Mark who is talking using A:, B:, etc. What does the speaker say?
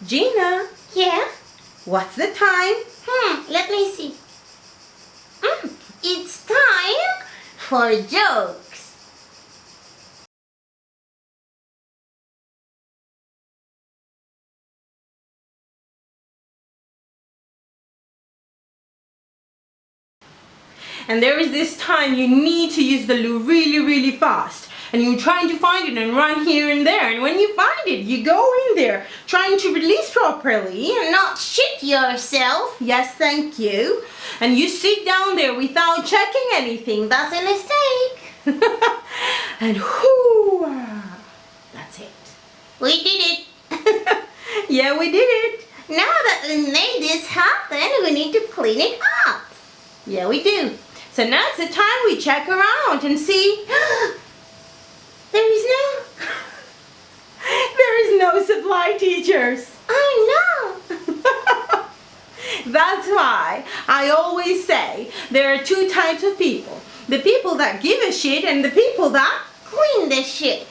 A: Gina,
B: Yeah?
A: what's the time?
B: Let me see. It's time for jokes.
A: And there is this time you need to use the loo really, really fast. And you're trying to find it and run here and there. And when you find it, you go in there trying to release properly.
B: And not shit yourself.
A: Yes, thank you. And you sit down there without checking anything.
B: That's a mistake.
A: And whoo, that's it.
B: We did it.
A: Yeah, we did it.
B: Now that we made this happen, we need to clean it up.
A: Yeah, we do. So now's the time we check around and see.
B: There is
A: no supply teachers.
B: Oh no.
A: That's why I always say there are two types of people. The people that give a shit and the people that
B: Clean the shit.